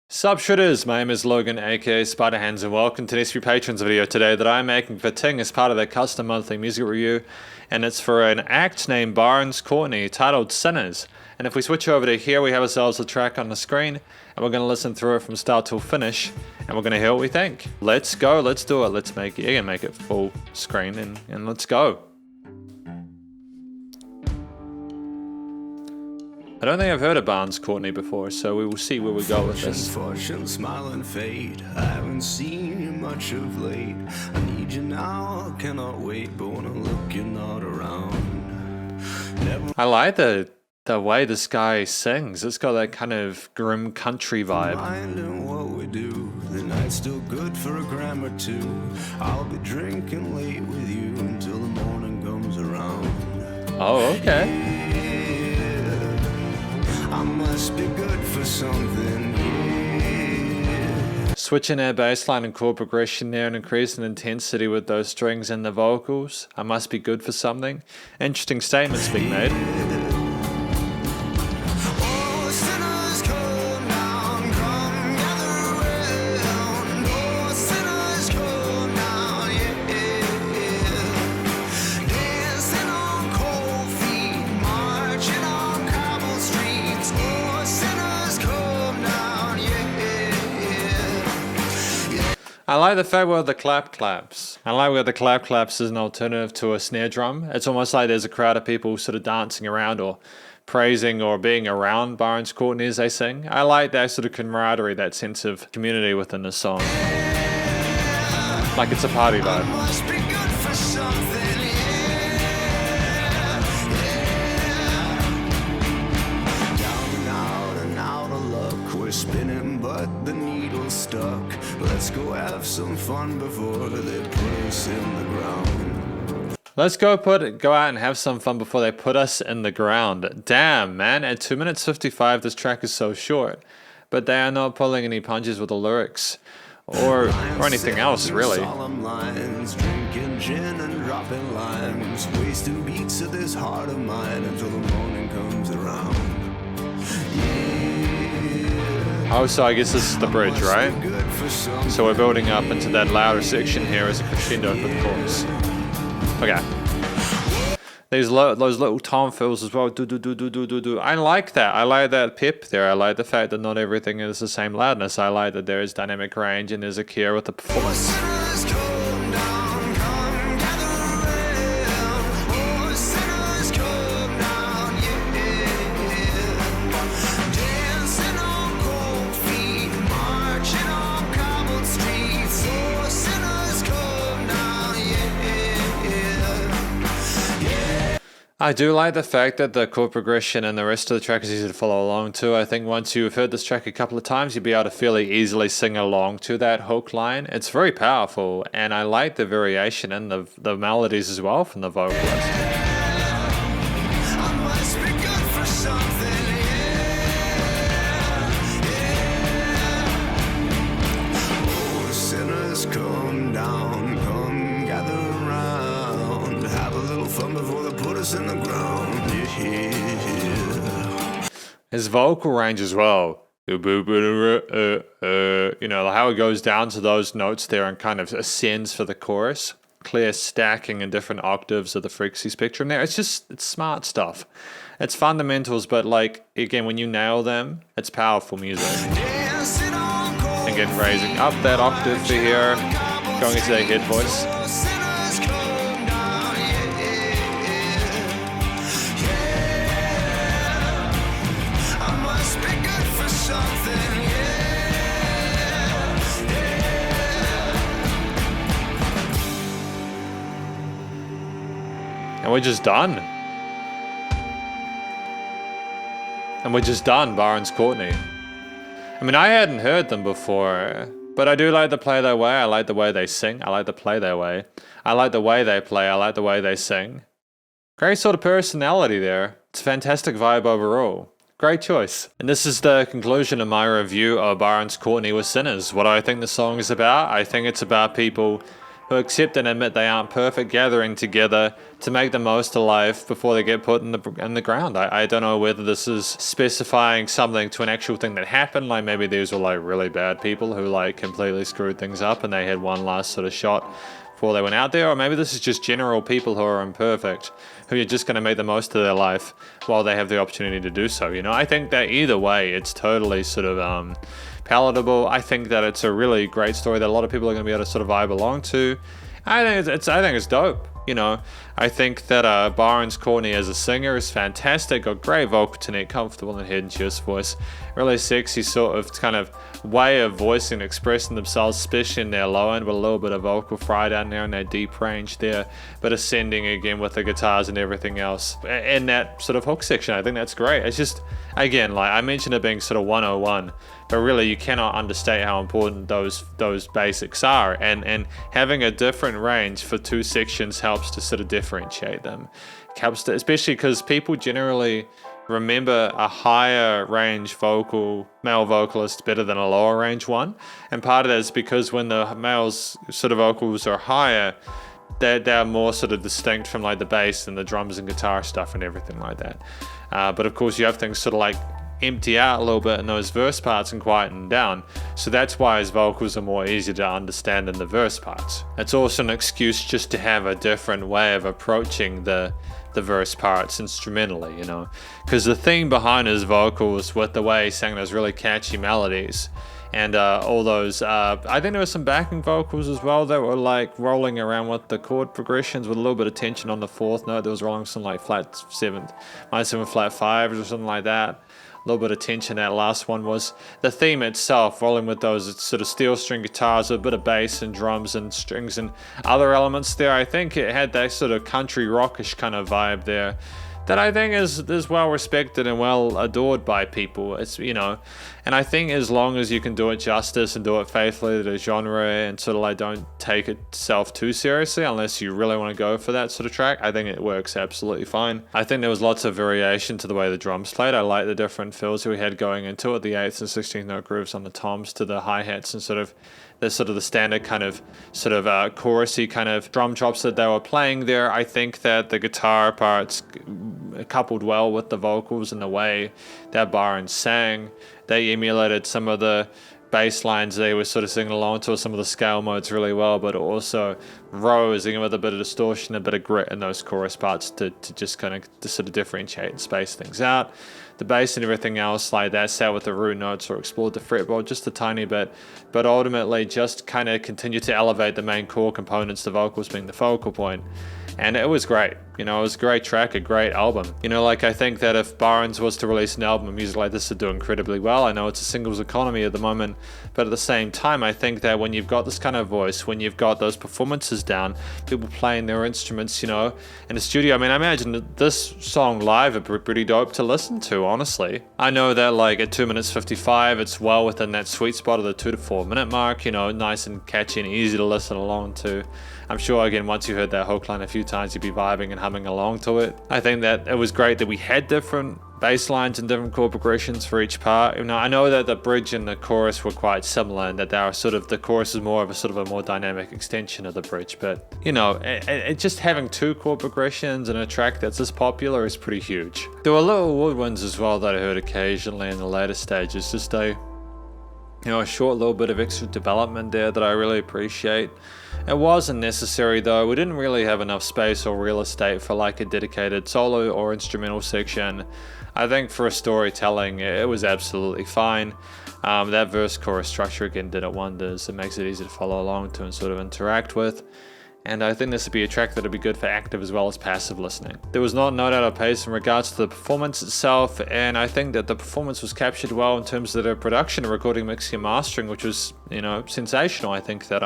Sup Shredders, my name is Logan aka Spiderhands and welcome to this SP Patrons video today that I'm making for Ting as part of their custom monthly music review, and it's for an act named Barns Courtney titled Sinners. And if we switch over to here, we have ourselves a track on the screen and we're going to listen through it from start till finish and we're going to hear what we think. Let's go, let's do it, let's make it full screen and let's go. I don't think I've heard of Barns Courtney before, so we will see where we go with this. Fortune, smile and fade. I haven't seen you much of late. I need you now, cannot wait, but when I look, you're not around. I like the way this guy sings. It's got that kind of grim country vibe. Minding what we do, the night's still good for a gram or two. I'll be drinking late with you until the morning comes around. Oh, okay. I must be good for something, yeah. Switching our bassline and chord progression there and increasing intensity with those strings and the vocals. I must be good for something. Interesting statements being made. I like the fact where the clap claps. I like where the clap claps is an alternative to a snare drum. It's almost like there's a crowd of people sort of dancing around or praising or being around Barns Courtney as they sing. I like that sort of camaraderie, that sense of community within the song. Like it's a party vibe. Spinning, but the needle's stuck. Let's go have some fun before they put us in the ground. Let's go out and have some fun before they put us in the ground. Damn, man, at 2 minutes 55 this track is so short, but they are not pulling any punches with the lyrics or anything else really. Solemn lines, drinking gin and dropping limes, wasting beats of this heart of mine until the morning comes around. Oh, so I guess this is the bridge, right? So we're building up into that louder section here as a crescendo for the chorus. Okay. Those little tom fills as well. Do do do do do do do. I like that. I like that pep there. I like the fact that not everything is the same loudness. I like that there is dynamic range and there's a care with the performance. I do like the fact that the chord progression and the rest of the track is easy to follow along to. I think once you've heard this track a couple of times, you'll be able to fairly easily sing along to that hook line. It's very powerful, and I like the variation in the melodies as well from the vocalist. In the ground, yeah. His vocal range as well. You know, how it goes down to those notes there and kind of ascends for the chorus. Clear stacking in different octaves of the frequency spectrum there. It's smart stuff. It's fundamentals, but like, again, when you nail them, it's powerful music. Again, raising up that octave for here, going into that head voice. And we're just done. Barns Courtney. I mean, I hadn't heard them before, but I do like to play their way. I like the way they sing. I like to play their way. I like the way they play. I like the way they sing. Great sort of personality there. It's a fantastic vibe overall. Great choice. And this is the conclusion of my review of Barns Courtney with Sinners. What do I think the song is about? I think it's about people who accept and admit they aren't perfect, gathering together to make the most of life before they get put in the ground. I don't know whether this is specifying something to an actual thing that happened, like maybe these were like really bad people who like completely screwed things up and they had one last sort of shot before they went out there, or maybe this is just general people who are imperfect, who are just going to make the most of their life while they have the opportunity to do so. You know, I think that either way, it's totally sort of palatable. I think that it's a really great story that a lot of people are going to be able to sort of vibe along to. I think it's dope. You know, I think that Barns Courtney as a singer is fantastic, got great vocal technique, comfortable in head and chest voice, really sexy sort of kind of way of voicing and expressing themselves, especially in their low end with a little bit of vocal fry down there in their deep range there, but ascending again with the guitars and everything else in that sort of hook section. I think that's great. It's just, again, like I mentioned it being sort of 101, but really you cannot understate how important those basics are, and having a different range for two sections helps to sort of differentiate them. Helps to, especially because people generally remember a higher range male vocalist better than a lower range one, and part of that is because when the male's sort of vocals are higher, they're more sort of distinct from like the bass and the drums and guitar stuff and everything like that. But of course you have things sort of like empty out a little bit in those verse parts and quieten down, so that's why his vocals are more easy to understand than the verse parts. It's also an excuse just to have a different way of approaching the verse parts instrumentally, you know, because the theme behind his vocals with the way he sang those really catchy melodies and all those, I think there were some backing vocals as well that were like rolling around with the chord progressions with a little bit of tension on the fourth note. There was rolling some like minor 7 flat 5s or something like that. A little bit of tension. That last one was the theme itself, rolling with those sort of steel string guitars, a bit of bass and drums and strings and other elements there. I think it had that sort of country rockish kind of vibe there that I think is well respected and well adored by people. It's, you know, and I think as long as you can do it justice and do it faithfully to the genre and sort of like don't take itself too seriously unless you really want to go for that sort of track, I think it works absolutely fine. I think there was lots of variation to the way the drums played. I like the different fills that we had going into it, the 8th and 16th note grooves on the toms to the hi-hats and sort of the standard kind of chorusy kind of drum chops that they were playing there. I think that the guitar parts coupled well with the vocals and the way that Barnes sang, they emulated some of the bass lines they were sort of singing along to, some of the scale modes really well, but also rose with a bit of distortion, a bit of grit in those chorus parts to just kind of to sort of differentiate and space things out. The bass and everything else like that sat with the root notes or explored the fretboard just a tiny bit, but ultimately just kind of continued to elevate the main core components, the vocals being the focal point. And it was great. You know, it was a great track, a great album. You know, like I think that if Barnes was to release an album of music like this, it'd do incredibly well. I know it's a singles economy at the moment, but at the same time, I think that when you've got this kind of voice, when you've got those performances down, people playing their instruments, you know, in the studio, I mean, I imagine that this song live would be pretty dope to listen to, honestly. I know that like at 2 minutes 55, it's well within that sweet spot of the 2 to 4 minute mark, you know, nice and catchy and easy to listen along to. I'm sure, again, once you heard that hook line a few times, you'd be vibing and humming along to it. I think that it was great that we had different bass lines and different chord progressions for each part. You know, I know that the bridge and the chorus were quite similar and that they are sort of, the chorus is more of a sort of a more dynamic extension of the bridge, but you know, it just having 2 chord progressions in a track that's this popular is pretty huge. There were little woodwinds as well that I heard occasionally in the later stages, just a short little bit of extra development there that I really appreciate. It wasn't necessary though. We didn't really have enough space or real estate for like a dedicated solo or instrumental section. I think for a storytelling, it was absolutely fine. That verse chorus structure again did it wonders. It makes it easy to follow along to and sort of interact with. And I think this would be a track that would be good for active as well as passive listening. There was not no doubt of pace in regards to the performance itself, and I think that the performance was captured well in terms of the production, recording, mixing, and mastering, which was, you know, sensational. I think that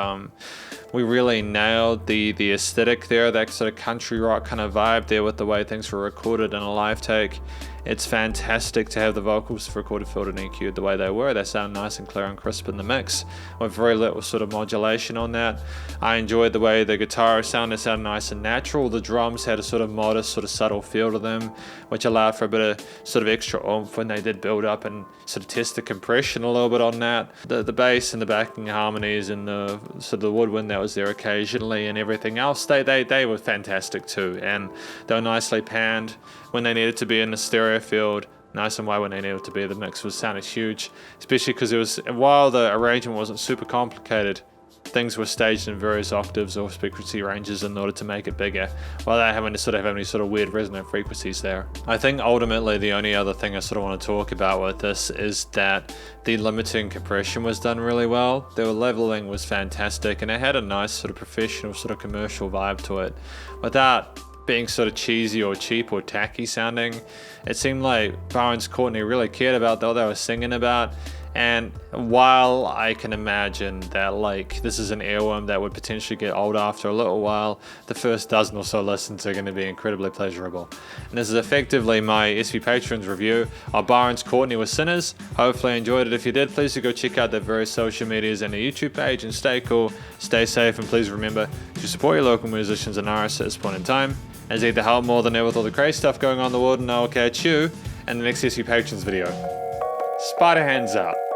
we really nailed the aesthetic there, that sort of country rock kind of vibe there with the way things were recorded in a live take. It's fantastic to have the vocals recorded, filtered, and EQ'd the way they were. They sound nice and clear and crisp in the mix with very little sort of modulation on that. I enjoyed the way the guitar sounded nice and natural. The drums had a sort of modest, sort of subtle feel to them, which allowed for a bit of sort of extra oomph when they did build up and sort of test the compression a little bit on that. The bass and the backing harmonies and the sort of the woodwind that was there occasionally and everything else, they were fantastic too, and they were nicely panned when they needed to be in the stereo field, nice and wide when they needed to be. The mix sounded huge, especially because it was, while the arrangement wasn't super complicated, things were staged in various octaves or frequency ranges in order to make it bigger, while they having to sort of have any sort of weird resonant frequencies there. I think ultimately the only other thing I sort of want to talk about with this is that the limiting compression was done really well. The leveling was fantastic, and it had a nice sort of professional sort of commercial vibe to it, without being sort of cheesy or cheap or tacky sounding. It seemed like Barns Courtney really cared about what they were singing about. And while I can imagine that like this is an earworm that would potentially get old after a little while, the first dozen or so listens are going to be incredibly pleasurable. And this is effectively my SP Patrons review of Barns Courtney with Sinners. Hopefully you enjoyed it. If you did, please do go check out their various social medias and their YouTube page, and stay cool, stay safe, and please remember to support your local musicians and artists at this point in time, as they need the help more than ever with all the crazy stuff going on in the world. And I'll catch you in the next SP Patrons video. Spiderhands out.